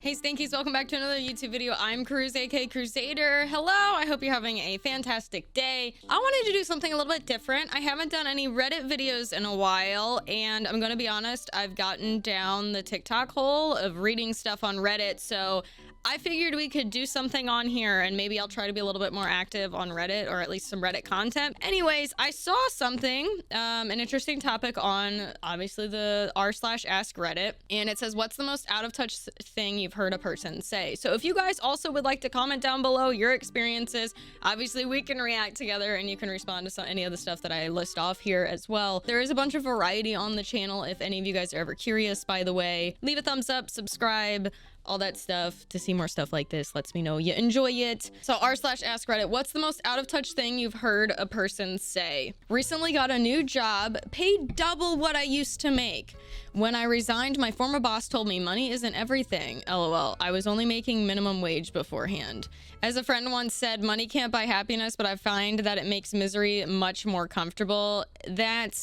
Hey Stankies, welcome back to another YouTube video. I'm Kruz, aka Kruzadar. Hello, I hope you're having a fantastic day. I wanted to do something a little bit different. I haven't done any Reddit videos in a while, and I'm gonna be honest, I've gotten down the TikTok hole of reading stuff on Reddit, so I figured we could do something on here, and maybe I'll try to be a little bit more active on Reddit, or at least some Reddit content. Anyways, I saw something, an interesting topic on, obviously, the r/AskReddit, and it says, what's the most out-of-touch thing you've heard a person say? So if you guys also would like to comment down below your experiences, obviously we can react together, and you can respond to any of the stuff that I list off here as well. There is a bunch of variety on the channel if any of you guys are ever curious, by the way. Leave a thumbs up, subscribe, all that stuff to see more stuff like this. Lets me know you enjoy it. So r/AskReddit, what's the most out of touch thing you've heard a person say? Recently got a new job, paid double what I used to make. When I resigned, my former boss told me money isn't everything. LOL. I was only making minimum wage beforehand. As a friend once said, money can't buy happiness, but I find that it makes misery much more comfortable. That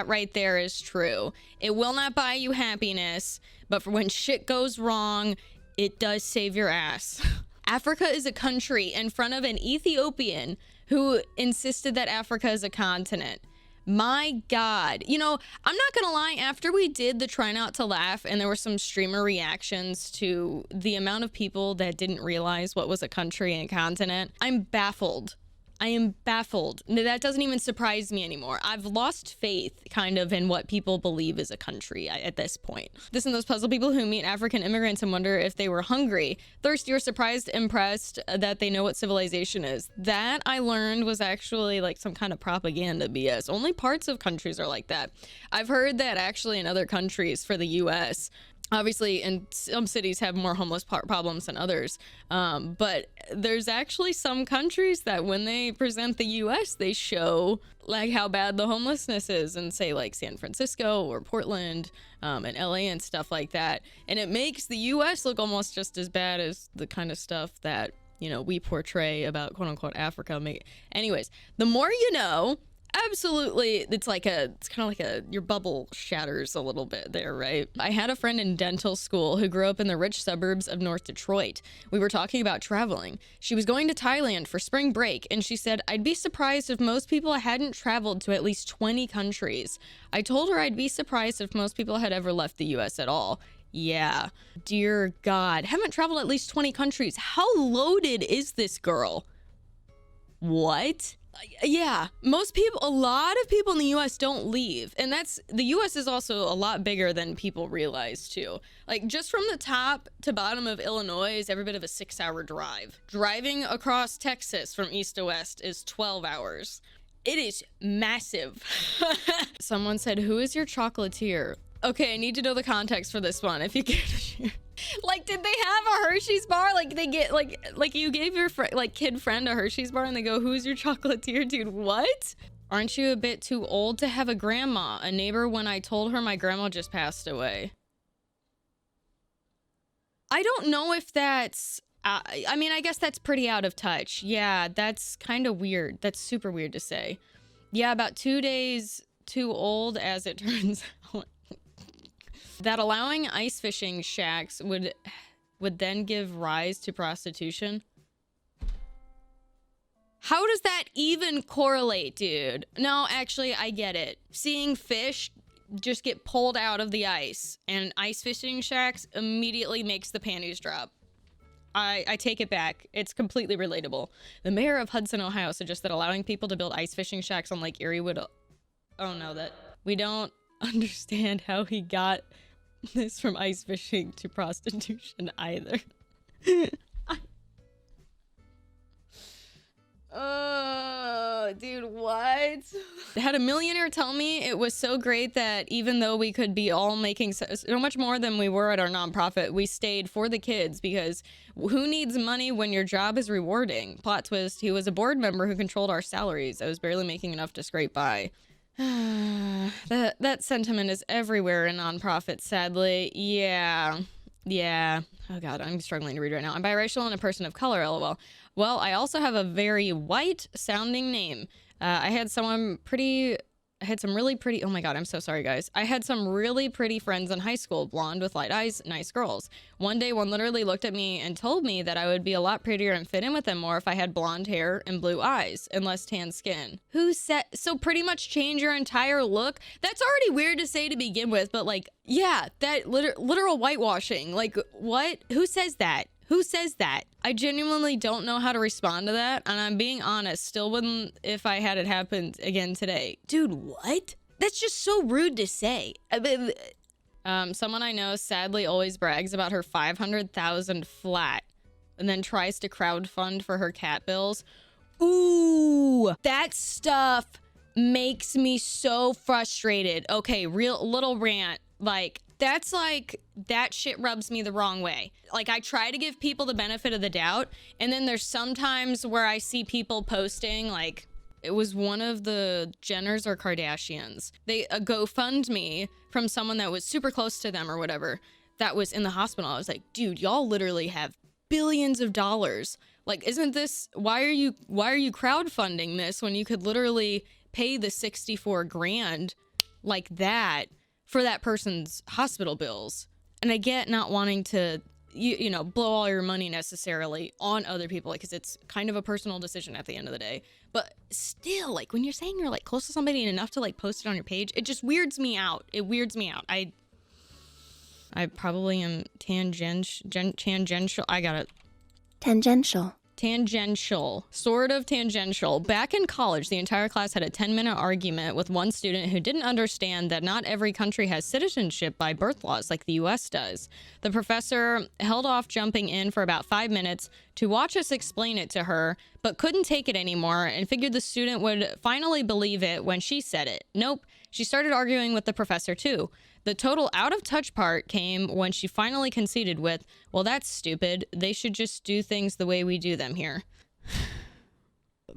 right there is true. It will not buy you happiness, but for when shit goes wrong, it does save your ass. Africa is a country in front of an Ethiopian who insisted that Africa is a continent. My God. You know, I'm not gonna lie, after we did the try not to laugh and there were some streamer reactions to the amount of people that didn't realize what was a country and a continent, I'm baffled. I am baffled. That doesn't even surprise me anymore. I've lost faith kind of in what people believe is a country at this point. This and those puzzle people who meet African immigrants and wonder if they were hungry, thirsty, or surprised, impressed that they know what civilization is. That I learned was actually like some kind of propaganda BS. Only parts of countries are like that. I've heard that actually in other countries for the US, obviously, in some cities have more homeless problems than others, but there's actually some countries that when they present the US, they show like how bad the homelessness is, and say like San Francisco or Portland and LA and stuff like that, and it makes the US look almost just as bad as the kind of stuff that, you know, we portray about quote-unquote Africa. Anyways, the more you know. Absolutely. It's kind of like your bubble shatters a little bit there, right? I had a friend in dental school who grew up in the rich suburbs of North Detroit. We were talking about traveling. She was going to Thailand for spring break, and she said, I'd be surprised if most people hadn't traveled to at least 20 countries. I told her I'd be surprised if most people had ever left the US at all. Yeah. Dear God. Haven't traveled at least 20 countries. How loaded is this girl? What? Yeah, most people, a lot of people in the US don't leave, and the US is also a lot bigger than people realize too. Like just from the top to bottom of Illinois is every bit of a 6-hour drive. Driving across Texas from east to west is 12 hours. It is massive. Someone said, who is your chocolatier? Okay, I need to know the context for this one. If you can. Like, did they have a Hershey's bar? Like, they get, like you gave your kid friend a Hershey's bar and they go, who's your chocolatier, dude? What? Aren't you a bit too old to have a grandma? A neighbor when I told her my grandma just passed away. I don't know if that's, I mean, I guess that's pretty out of touch. Yeah, that's kind of weird. That's super weird to say. Yeah, about 2 days too old, as it turns out. That allowing ice fishing shacks would then give rise to prostitution. How does that even correlate, dude? No, actually, I get it. Seeing fish just get pulled out of the ice and ice fishing shacks immediately makes the panties drop. I take it back. It's completely relatable. The mayor of Hudson, Ohio suggests that allowing people to build ice fishing shacks on Lake Erie would... Oh no, that... We don't understand how he got this from ice fishing to prostitution either. Oh, dude, what? Had a millionaire tell me it was so great that even though we could be all making so much more than we were at our nonprofit, we stayed for the kids, because who needs money when your job is rewarding? Plot twist, he was a board member who controlled our salaries. I was barely making enough to scrape by. That sentiment is everywhere in nonprofits, sadly. Yeah. Oh God, I'm struggling to read right now. I'm biracial and a person of color, lol. Well, I also have a very white sounding name. I had someone pretty I had some really pretty, oh my God, I'm so sorry, guys. I had some really pretty friends in high school, blonde with light eyes, nice girls. One day, one literally looked at me and told me that I would be a lot prettier and fit in with them more if I had blonde hair and blue eyes and less tan skin. Who said, so pretty much change your entire look? That's already weird to say to begin with, but like, yeah, that literal whitewashing. Like, what? Who says that? Who says that? I genuinely don't know how to respond to that, and I'm being honest, still wouldn't if I had it happen again today. Dude, what? That's just so rude to say. Someone I know sadly always brags about her 500,000 flat and then tries to crowdfund for her cat bills. Ooh, that stuff makes me so frustrated. Okay, real little rant. Like, that's like, that shit rubs me the wrong way. Like, I try to give people the benefit of the doubt, and then there's sometimes where I see people posting, like, it was one of the Jenners or Kardashians. They a GoFundMe from someone that was super close to them or whatever that was in the hospital. I was like, dude, y'all literally have billions of dollars. Like, isn't this, why are you crowdfunding this when you could literally pay the 64 grand like that for that person's hospital bills? And I get not wanting to, you know, blow all your money necessarily on other people, because it's kind of a personal decision at the end of the day. But still, like, when you're saying you're like close to somebody and enough to like post it on your page, it just weirds me out. It weirds me out. I probably am tangential. I got it. Tangential, sort of tangential. Back in college, the entire class had a 10-minute argument with one student who didn't understand that not every country has citizenship by birth laws like the US does. The professor held off jumping in for about 5 minutes to watch us explain it to her, but couldn't take it anymore and figured the student would finally believe it when she said it. Nope, she started arguing with the professor too. The total out of touch part came when she finally conceded with, well, that's stupid. They should just do things the way we do them here.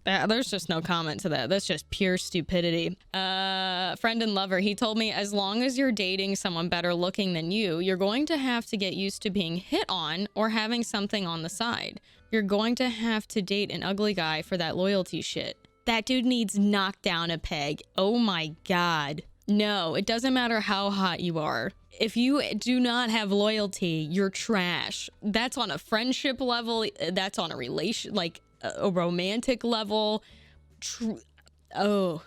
There's just no comment to that. That's just pure stupidity. Friend and lover, he told me, as long as you're dating someone better looking than you, you're going to have to get used to being hit on or having something on the side. You're going to have to date an ugly guy for that loyalty shit. That dude needs knocked down a peg. Oh my God. No, it doesn't matter how hot you are. If you do not have loyalty, you're trash. That's on a friendship level. That's on a relation, like a romantic level. I love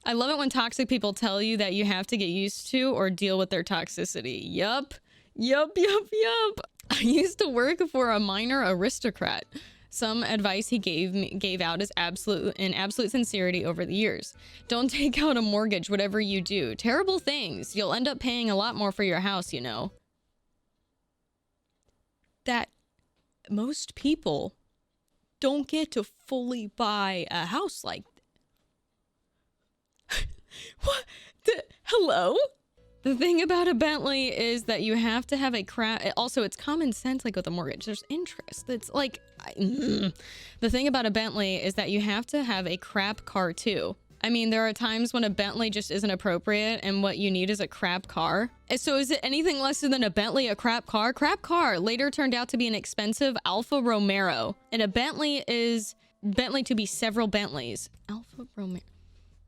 it when toxic people tell you that you have to get used to or deal with their toxicity. Yup. I used to work for a minor aristocrat. Some advice he gave out is absolute sincerity over the years. Don't take out a mortgage, whatever you do. Terrible things. You'll end up paying a lot more for your house, you know. That most people don't get to fully buy a house like that. What? Hello? The thing about a Bentley is that you have to have a crap. Also, it's common sense, like with a mortgage. There's interest. It's like, the thing about a Bentley is that you have to have a crap car too. I mean, there are times when a Bentley just isn't appropriate and what you need is a crap car. And so is it anything less than a Bentley, a crap car? Crap car later turned out to be an expensive Alfa Romero. And a Bentley is Bentley to be several Bentleys. Alfa Romero.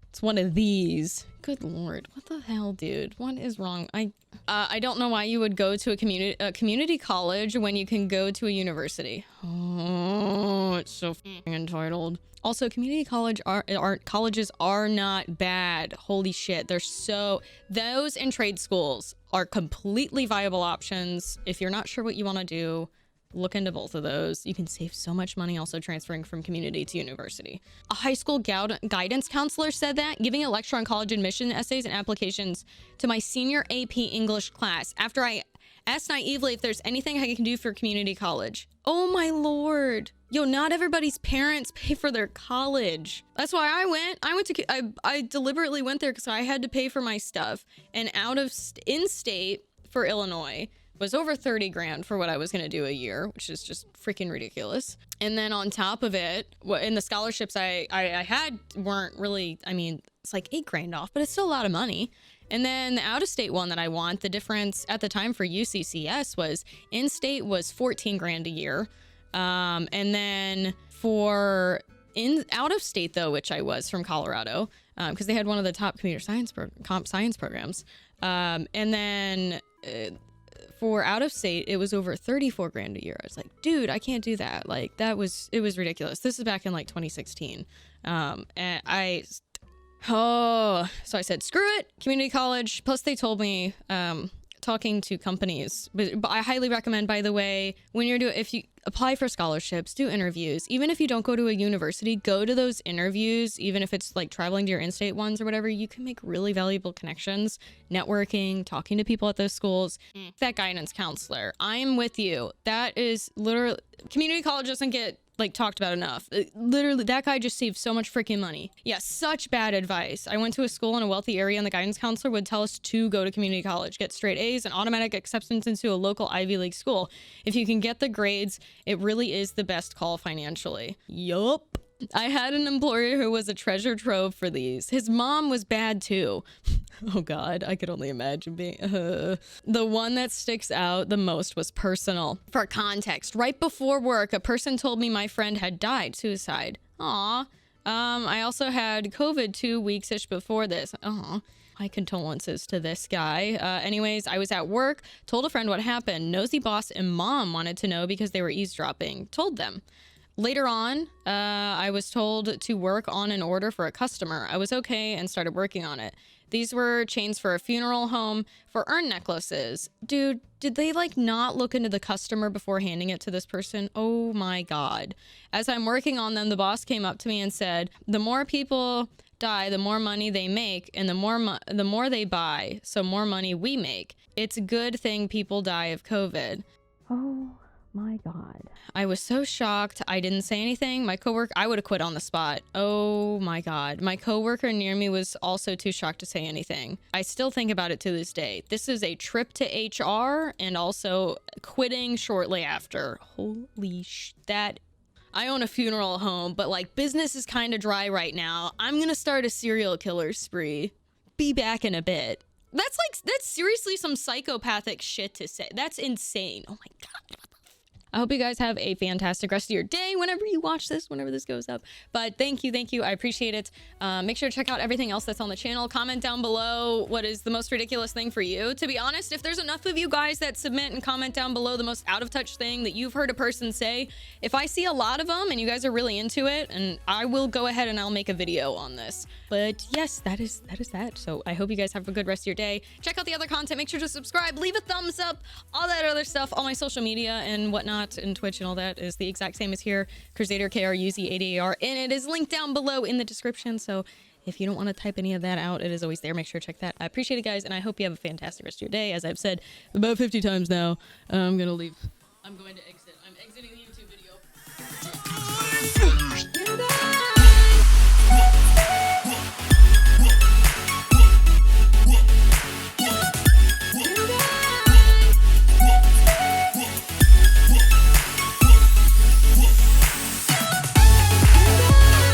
It's one of these. Good Lord. What the hell, dude? What is wrong? I don't know why you would go to a community college when you can go to a university. Oh, it's so f***ing entitled. Also, community colleges are not bad. Holy shit. Those and trade schools are completely viable options. If you're not sure what you want to do, look into both of those. You can save so much money also transferring from community to university. A high school guidance counselor said that, giving a lecture on college admission essays and applications to my senior AP English class after I asked naively if there's anything I can do for community college. Oh my Lord. Yo, not everybody's parents pay for their college. That's why I went. I deliberately went there because I had to pay for my stuff. And in-state for Illinois was over 30 grand for what I was going to do a year, which is just freaking ridiculous. And then on top of it, in the scholarships I had weren't really, I mean, it's like 8 grand off, but it's still a lot of money. And then the out-of-state one that I want, the difference at the time for UCCS was in-state was 14 grand a year. And then for out of state though, which I was from Colorado, because they had one of the top computer science comp science programs. And then for out of state, it was over 34 grand a year. I was like, dude, I can't do that. Like it was ridiculous. This is back in like 2016. And so I said, screw it, community college. Plus they told me, talking to companies, but I highly recommend, by the way, when if you apply for scholarships, do interviews. Even if you don't go to a university, go to those interviews. Even if it's like traveling to your in-state ones or whatever, you can make really valuable connections, networking, talking to people at those schools. That guidance counselor, I'm with you. That is literally, community college doesn't get like talked about enough. Literally, that guy just saved so much freaking money. Yeah, such bad advice. I went to a school in a wealthy area and the guidance counselor would tell us to go to community college, get straight A's and automatic acceptance into a local Ivy League school. If you can get the grades, it really is the best call financially. Yup. I had an employer who was a treasure trove for these. His mom was bad too. Oh God, I could only imagine being, The one that sticks out the most was personal. For context, right before work, a person told me my friend had died, suicide. Aw. I also had COVID 2 weeks-ish before this. Aw. My condolences to this guy. Anyways, I was at work, told a friend what happened. Nosy boss and mom wanted to know because they were eavesdropping. Told them. Later on, I was told to work on an order for a customer. I was okay and started working on it. These were chains for a funeral home for urn necklaces. Dude, did they like not look into the customer before handing it to this person? Oh my God. As I'm working on them, the boss came up to me and said, the more people die, the more money they make, and the more they buy, so more money we make. It's a good thing people die of COVID. Oh my God. I was so shocked. I didn't say anything. My coworker, I would have quit on the spot. Oh my God. My coworker near me was also too shocked to say anything. I still think about it to this day. This is a trip to HR and also quitting shortly after. Holy that. I own a funeral home, but like business is kind of dry right now. I'm gonna start a serial killer spree. Be back in a bit. That's seriously some psychopathic shit to say. That's insane. Oh my God. I hope you guys have a fantastic rest of your day whenever you watch this, whenever this goes up. But thank you. I appreciate it. Make sure to check out everything else that's on the channel. Comment down below what is the most ridiculous thing for you. To be honest, if there's enough of you guys that submit and comment down below the most out of touch thing that you've heard a person say, if I see a lot of them and you guys are really into it, and I will go ahead and I'll make a video on this. But yes, that is that. So I hope you guys have a good rest of your day. Check out the other content. Make sure to subscribe, leave a thumbs up, all that other stuff. All my social media and whatnot and Twitch and all that is the exact same as here. Kruzadar, Kruz, and it is linked down below in the description. So if you don't want to type any of that out, it is always there. Make sure to check that. I appreciate it, guys, and I hope you have a fantastic rest of your day. As I've said about 50 times now, I'm gonna leave. I'm going to exit. I'm exiting the YouTube video.